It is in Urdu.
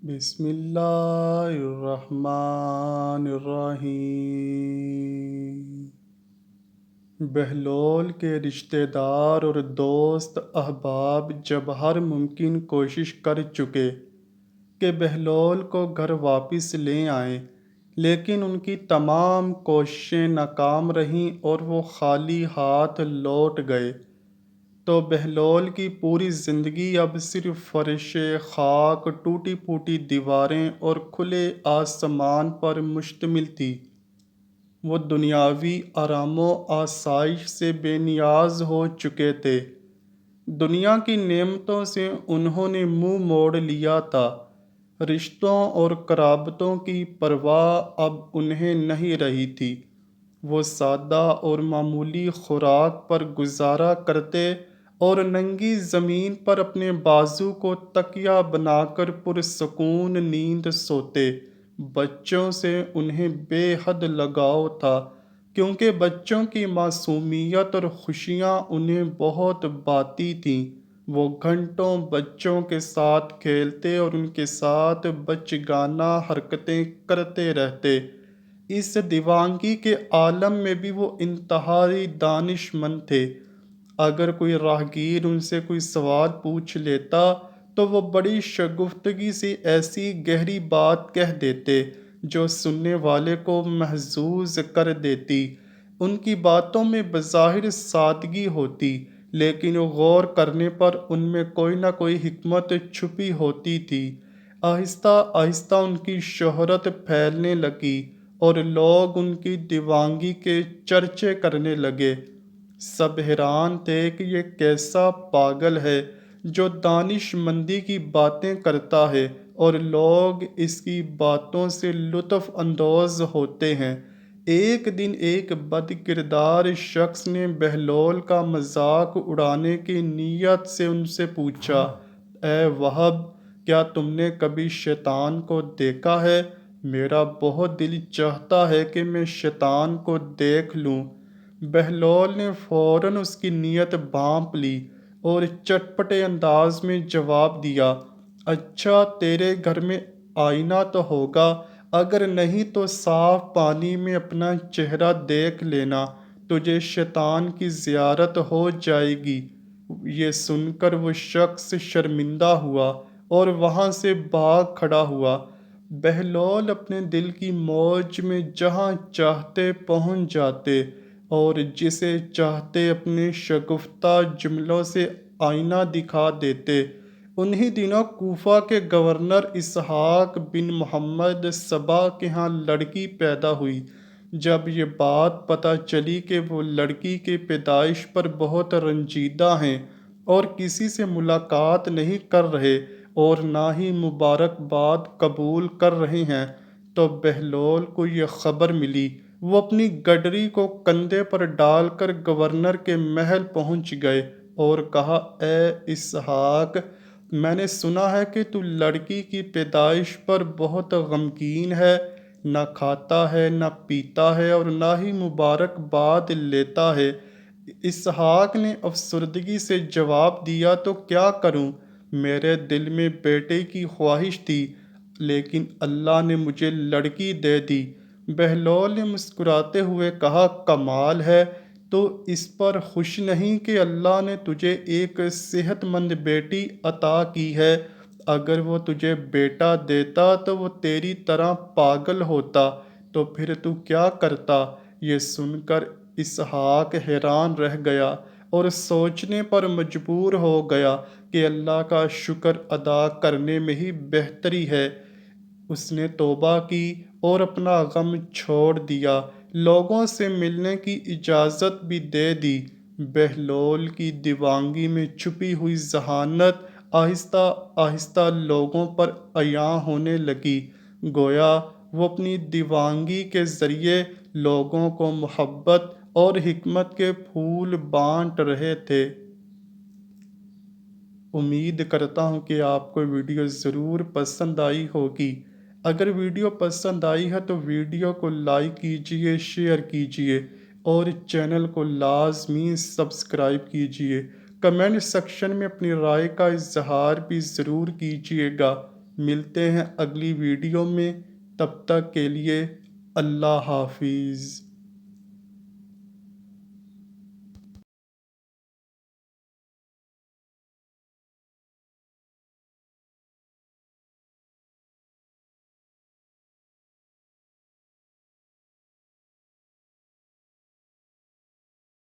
بسم اللہ الرحمن الرحیم۔ بہلول کے رشتہ دار اور دوست احباب جب ہر ممکن کوشش کر چکے کہ بہلول کو گھر واپس لے آئیں، لیکن ان کی تمام کوششیں ناکام رہیں اور وہ خالی ہاتھ لوٹ گئے، تو بہلول کی پوری زندگی اب صرف فرش خاک، ٹوٹی پھوٹی دیواریں اور کھلے آسمان پر مشتمل تھی۔ وہ دنیاوی آرام و آسائش سے بے نیاز ہو چکے تھے۔ دنیا کی نعمتوں سے انہوں نے منہ موڑ لیا تھا۔ رشتوں اور قرابتوں کی پرواہ اب انہیں نہیں رہی تھی۔ وہ سادہ اور معمولی خوراک پر گزارا کرتے اور ننگی زمین پر اپنے بازو کو تکیہ بنا کر پرسکون نیند سوتے۔ بچوں سے انہیں بے حد لگاؤ تھا، کیونکہ بچوں کی معصومیت اور خوشیاں انہیں بہت بھاتی تھیں۔ وہ گھنٹوں بچوں کے ساتھ کھیلتے اور ان کے ساتھ بچگانہ حرکتیں کرتے رہتے۔ اس دیوانگی کے عالم میں بھی وہ انتہائی دانش مند تھے۔ اگر کوئی راہگیر ان سے کوئی سوال پوچھ لیتا تو وہ بڑی شگفتگی سے ایسی گہری بات کہہ دیتے جو سننے والے کو محظوظ کر دیتی۔ ان کی باتوں میں بظاہر سادگی ہوتی، لیکن غور کرنے پر ان میں کوئی نہ کوئی حکمت چھپی ہوتی تھی۔ آہستہ آہستہ ان کی شہرت پھیلنے لگی اور لوگ ان کی دیوانگی کے چرچے کرنے لگے۔ سب حیران تھے کہ یہ کیسا پاگل ہے جو دانش مندی کی باتیں کرتا ہے اور لوگ اس کی باتوں سے لطف اندوز ہوتے ہیں۔ ایک دن ایک بد کردار شخص نے بہلول کا مذاق اڑانے کی نیت سے ان سے پوچھا، اے وہب، کیا تم نے کبھی شیطان کو دیکھا ہے؟ میرا بہت دل چاہتا ہے کہ میں شیطان کو دیکھ لوں۔ بہلول نے فوراً اس کی نیت بھانپ لی اور چٹپٹے انداز میں جواب دیا، اچھا، تیرے گھر میں آئینہ تو ہوگا، اگر نہیں تو صاف پانی میں اپنا چہرہ دیکھ لینا، تجھے شیطان کی زیارت ہو جائے گی۔ یہ سن کر وہ شخص شرمندہ ہوا اور وہاں سے بھاگ کھڑا ہوا۔ بہلول اپنے دل کی موج میں جہاں چاہتے پہنچ جاتے اور جسے چاہتے اپنے شگفتہ جملوں سے آئینہ دکھا دیتے۔ انہی دنوں کوفہ کے گورنر اسحاق بن محمد صبا کے ہاں لڑکی پیدا ہوئی۔ جب یہ بات پتہ چلی کہ وہ لڑکی کی پیدائش پر بہت رنجیدہ ہیں اور کسی سے ملاقات نہیں کر رہے اور نہ ہی مبارکباد قبول کر رہے ہیں، تو بہلول کو یہ خبر ملی۔ وہ اپنی گڈری کو کندھے پر ڈال کر گورنر کے محل پہنچ گئے اور کہا، اے اسحاق، میں نے سنا ہے کہ تو لڑکی کی پیدائش پر بہت غمگین ہے، نہ کھاتا ہے، نہ پیتا ہے اور نہ ہی مبارکباد لیتا ہے۔ اسحاق نے افسردگی سے جواب دیا، تو کیا کروں؟ میرے دل میں بیٹے کی خواہش تھی، لیکن اللہ نے مجھے لڑکی دے دی۔ بہلول نے مسکراتے ہوئے کہا، کمال ہے، تو اس پر خوش نہیں کہ اللہ نے تجھے ایک صحت مند بیٹی عطا کی ہے؟ اگر وہ تجھے بیٹا دیتا تو وہ تیری طرح پاگل ہوتا، تو پھر تو کیا کرتا؟ یہ سن کر اسحاق حیران رہ گیا اور سوچنے پر مجبور ہو گیا کہ اللہ کا شکر ادا کرنے میں ہی بہتری ہے۔ اس نے توبہ کی اور اپنا غم چھوڑ دیا، لوگوں سے ملنے کی اجازت بھی دے دی۔ بہلول کی دیوانگی میں چھپی ہوئی ذہانت آہستہ آہستہ لوگوں پر عیاں ہونے لگی، گویا وہ اپنی دیوانگی کے ذریعے لوگوں کو محبت اور حکمت کے پھول بانٹ رہے تھے۔ امید کرتا ہوں کہ آپ کو ویڈیو ضرور پسند آئی ہوگی۔ اگر ویڈیو پسند آئی ہے تو ویڈیو کو لائک کیجئے، شیئر کیجئے اور چینل کو لازمی سبسکرائب کیجئے۔ کمنٹ سیکشن میں اپنی رائے کا اظہار بھی ضرور کیجئے گا۔ ملتے ہیں اگلی ویڈیو میں، تب تک کے لیے اللہ حافظ۔